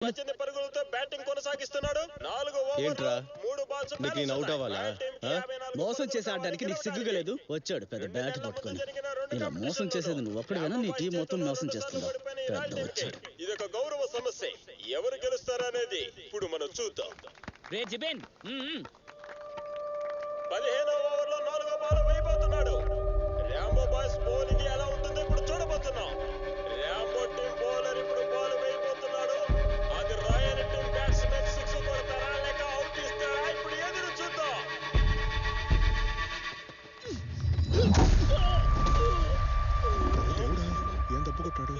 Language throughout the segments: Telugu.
18 పరుగులతో బ్యాటింగ్ కొనసాగిస్తున్నాడు. 4 ఓవర్లలో 3 బాల్స్ నీకు అవుట్ అవ్వాలా? మోసం చేసి ఆడడానికి నీకు సిగ్గుగా లేదు? వచ్చాడు పెద్ద బ్యాట్ పట్టుకొని. ఇలా మోసం చేసేది నువ్వు ఒక్కడివేనా? నీ టీం మొత్తం మోసం చేస్తుందా? పెద్ద వచ్చాడు. ఇదొక గౌరవ సమస్య. ఎవరు గెలుస్తారనేది ఇప్పుడు మనం చూద్దాం. 15వ ఓవర్లో 4వ బాల్ వేయబోతున్నాడు. రాంబో బాయ్స్ బౌలింగ్ ఎలా ఉంటుందో ఇప్పుడు చూడబోతున్నాం. రాంబో టీం బౌలర్ ఇప్పుడు బాల్ వేయబోతున్నాడు. అది రాయల్ టీం బ్యాట్స్మెన్ 6 కొడతారా లేక అవుట్ ఇస్తారా? ఇప్పుడు ఎదురు చూద్దాం. ఏం తప్పు కొట్టాడు?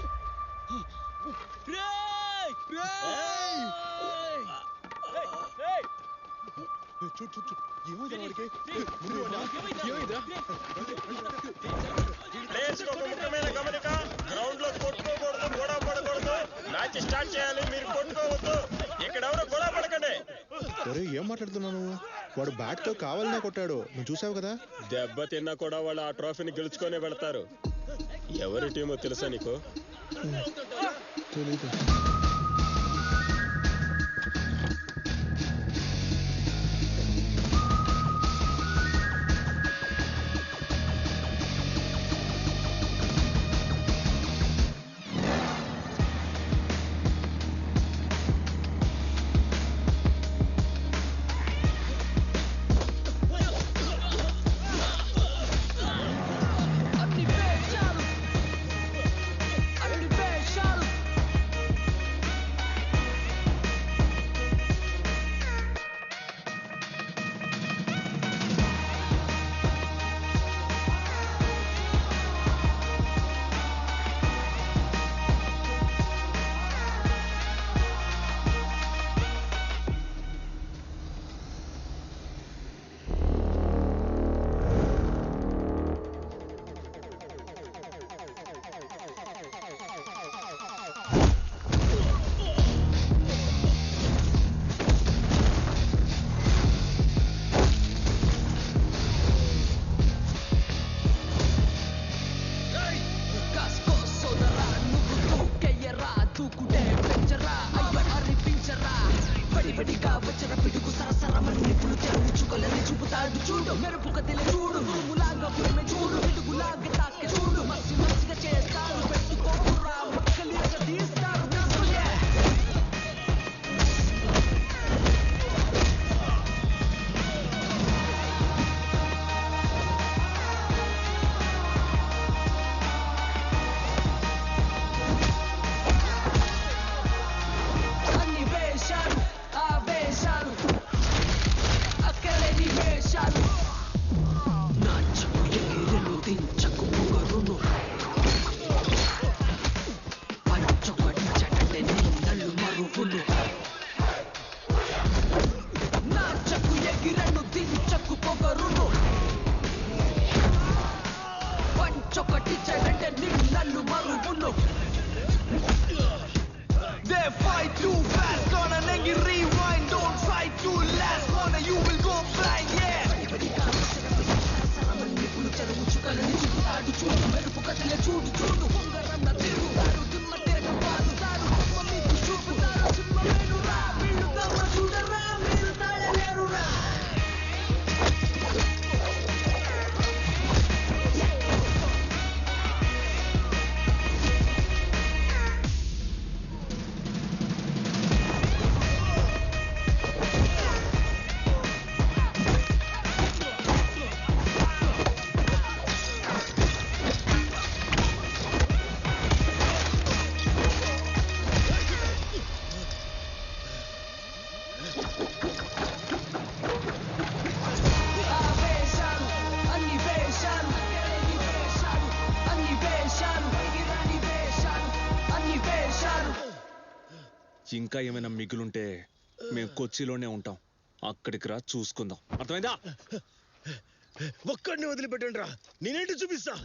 ప్లేయర్స్ కి ఒక ముఖ్యమైన గమనిక, గ్రౌండ్ లో కొట్టుకోకూడదు, గొడవ పడకూడదు. మ్యాచ్ స్టార్ట్ చేయాలి, మీరు కొట్టుకోవద్దు. ఇక్కడ ఎవరు గొడవ పడకండి. ఏం మాట్లాడుతున్నాను? వాడు బ్యాట్ తో కావాలనే కొట్టాడు, నువ్వు చూసావు కదా. దెబ్బ తిన్నా కూడా వాళ్ళు ఆ ట్రోఫీని గెలుచుకొని వెళ్తారు. ఎవరి టీమో తెలుసా నీకు? తెలీదు. ఇంకా ఏమైనా మిగులుంటే మేము కొచ్చిలోనే ఉంటాం, అక్కడికి రా, చూసుకుందాం. అర్థమైందా? ఒక్కడిని వదిలిపెట్టండి రా, నేనేంటి చూపిస్తా.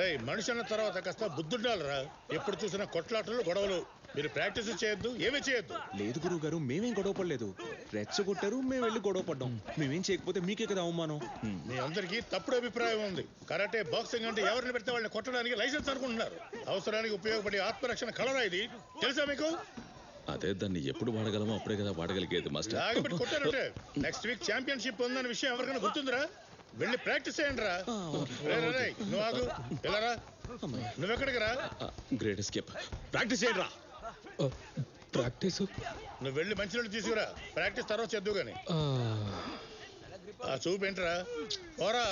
రేయ్ మనిషి అన్న తర్వాత కాస్త బుద్ధుండాలరా. ఎప్పుడు చూసినా కొట్లాటలు గొడవలు. మీరు ప్రాక్టీస్ చేయొద్దు, ఏమీ చేయొద్దు. లేదు గురువు గారు, మేమేం గొడవ పడలేదు. రెచ్చగొట్టారు, మేము వెళ్ళి గొడవ పడ్డాం. మేమేం చేయకపోతే మీకే కదా అవమానం. మీ అందరికీ తప్పుడు అభిప్రాయం ఉంది. కరాటే, బాక్సింగ్ అంటే ఎవరిని పెడితే వాళ్ళని కొట్టడానికి లైసెన్స్ అనుకుంటున్నారు. అవసరానికి ఉపయోగపడే ఆత్మరక్షణ కళరా ఇది, తెలుసా మీకు? అదే దాన్ని ఎప్పుడు వాడగలమో అప్పుడే కదా వాడగలిగేది మాస్టర్. ఆగిపెట్టి కొట్టారంటే నెక్స్ట్ వీక్ ఛాంపియన్షిప్ ఉందన్న విషయం ఎవరికైనా గుర్తుందిరా? వెళ్ళి ప్రాక్టీస్ చేయండి రా. నువ్వు ఆగు, వెళ్ళరా. నువ్వెక్కడికి రా? Great escape. ప్రాక్టీస్ చేయండి రా. ప్రాక్టీస్ నువ్వు వెళ్ళి మంచినీళ్ళు తీసుకురా. ప్రాక్టీస్ తర్వాత చేద్దు గాని. ఆ చూపేంట్రా, పోరా.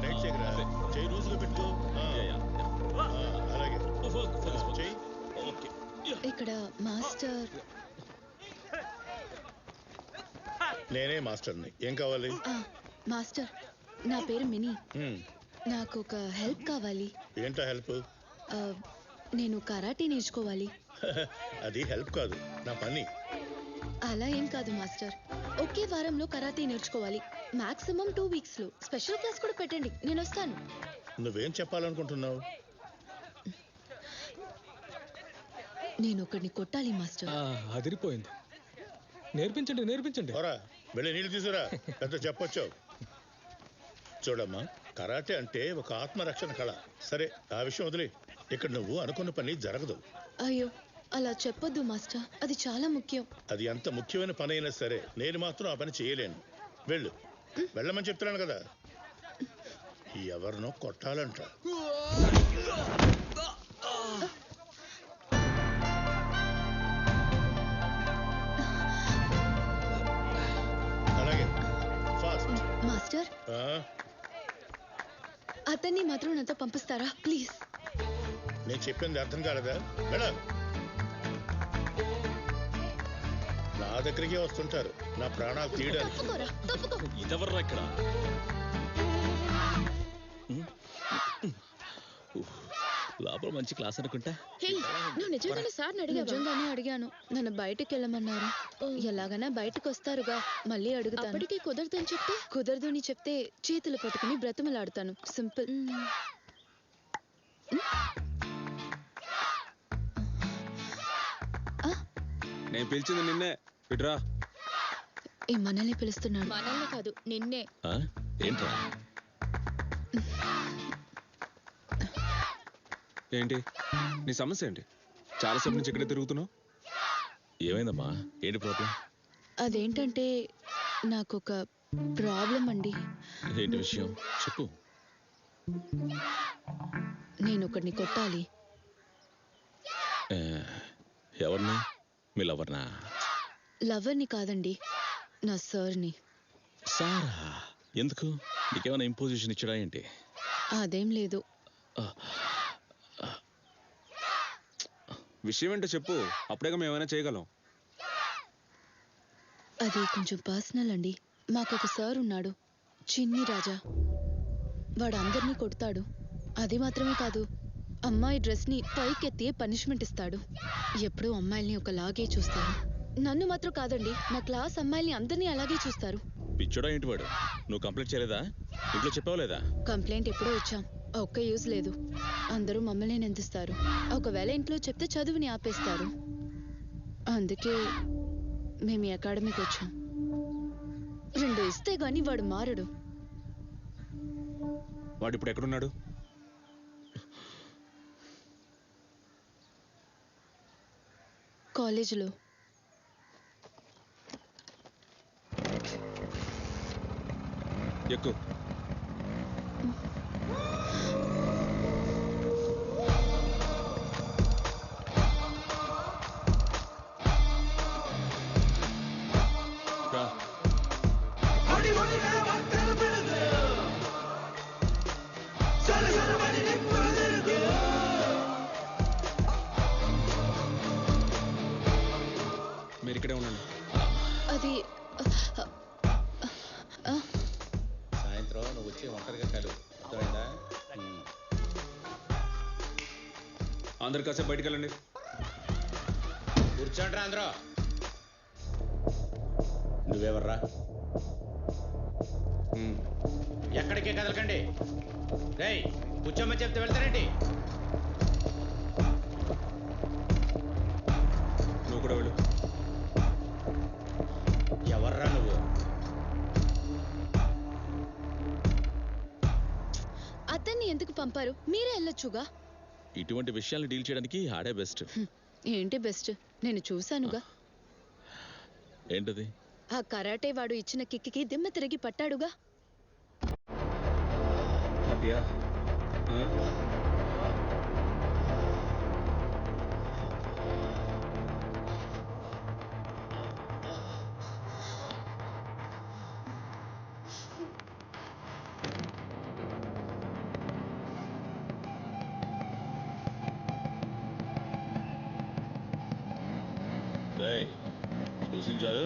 టైట్ చేయకరా. చెయ్యి లూజ్గా పెట్టు. అలాగే చెయ్యి. ఇక్కడ మాస్టర్. నేనే మాస్టర్ని. ఏం కావాలి? మాస్టర్, నా పేరు మినీ. నాకు ఒక హెల్ప్ కావాలి. ఏంటా హెల్ప్? నేను కరాటే నేర్చుకోవాలి. అది హెల్ప్ కాదు, నా పని. అలా ఏం కాదు మాస్టర్, ఒకే వారంలో కరాటే నేర్చుకోవాలి. మాక్సిమం 2 weeks లో. స్పెషల్ క్లాస్ కూడా పెట్టండి, నేను వస్తాను. నువ్వేం చెప్పాలనుకుంటున్నావు? నేను ఒకడిని కొట్టాలి మాస్టర్. అదిరిపోయింది. నేర్పించండి నేర్పించండి. వెళ్ళి నీళ్ళు తీసుకురా. పెద్ద చెప్పొచ్చు. చూడమ్మా, కరాటే అంటే ఒక ఆత్మరక్షణ కళ. సరే, ఆ విషయం వదిలే. ఇక్కడ నువ్వు అనుకున్న పని జరగదు. అయ్యో, అలా చెప్పొద్దు మాస్టర్, అది చాలా ముఖ్యం. అది ఎంత ముఖ్యమైన పని అయినా సరే నేను మాత్రం ఆ పని చేయలేను. వెళ్ళు. వెళ్ళమని చెప్తున్నాను కదా. ఎవరినో కొట్టాలంట. అలాగే ఫాస్ట్. మాస్టర్, అతన్ని మాత్రం నాతో పంపిస్తారా ప్లీజ్? నేను చెప్పింది అర్థం కాలేదా? వెళ్ళ. నా దగ్గరికే వస్తుంటారు నా ప్రాణాలు తీయడానికి. ఇదెవర్రా ఇక్కడ? లోపల మంచి క్లాస్ అనుకుంటా. నువ్వు నిజంగానే సార్ని అడిగా? నిజంగానే అడిగాను. నన్ను బయటకు వెళ్ళమన్నారు. ఎలాగైనా బయటకు వస్తారుగా, మళ్ళీ అడుగుతాను. అప్పటికీ కుదరదని చెప్తే? కుదరదు అని చెప్తే చేతులు పట్టుకుని బ్రతిమలాడుతాను. సింపుల్. నేను పిలిచింది నిన్నే. విడ్రా. ఈ మనల్ని పిలుస్తున్నాడు. మనల్ని కాదు, నిన్నే. ఏంట్రా? ఏంటి నీ సమస్య? ఏంటి చాలాసేపు నుంచి ఇక్కడే తిరుగుతున్నావు? ఏమైందమ్మా? ఏంటి ప్రాబ్లం? అదేంటంటే నాకు ఒక ప్రాబ్లం అండి. ఏంటి విషయం చెప్పు. నేను ఒకడిని కొట్టాలి. ఎవరిని? మీ లవర్నా? లవర్ని కాదండి, నా సార్ని. సారా? ఎందుకు? నీకేమైనా ఇంపోజిషన్ ఇచ్చడా ఏంటి? అదేం లేదు. విషయం ఏంటో చెప్పు, అప్పుడేగా మేమైనా చేయగలం. అది కొంచెం పర్సనల్ అండి. మాకొక సార్ ఉన్నాడు, చిన్ని రాజా. వాడు అందరినీ కొడతాడు. అది మాత్రమే కాదు, అమ్మాయి డ్రెస్ని పైకెత్తి పనిష్మెంట్ ఇస్తాడు. ఎప్పుడూ అమ్మాయిల్ని ఒకలాగే చూస్తారు. నన్ను మాత్రం కాదండి, నా క్లాస్ అమ్మాయిల్ని అందరినీ అలాగే చూస్తారు. పిచ్చోడా ఏంటి వాడు? నువ్వు కంప్లైంట్ చేయలేదా? ఇంట్లో చెప్పావలేదా? కంప్లైంట్ ఎప్పుడో ఇచ్చాం, ఒక్క యూజ్ లేదు. అందరూ మమ్మల్ని నిందిస్తారు. ఒకవేళ ఇంట్లో చెప్తే చదువుని ఆపేస్తారు. అందుకే మేము ఈ అకాడమీకి వచ్చాం. 2 ఇస్తే గాని వాడు మారడు. వాడు ఇప్పుడు ఎక్కడున్నాడు? కాలేజీలో. ఎక్కువ. మీరు ఇక్కడే ఉండండి. అందరు కాసేపు బయటికి వెళ్ళండి. కూర్చోండి అందరూ. నువ్వెవర్రా? ఎక్కడికి కదలకండి. రేయ్ కూర్చోమని చెప్తే వెళ్తారేంటి? నువ్వు కూడా వెళ్ళు. ఎవర్రా నువ్వు? అతన్ని ఎందుకు పంపారు? మీరే వెళ్ళొచ్చుగా. ఇటువంటి విషయాలు డీల్ చేయడానికి ఆడే బెస్ట్. ఏంటి బెస్ట్? నేను చూశానుగా. ఏంటది? ఆ కరాటే వాడు ఇచ్చిన కిక్కి దిమ్మ తిరిగి పట్టాడుగా. అయ్యా చూసించారు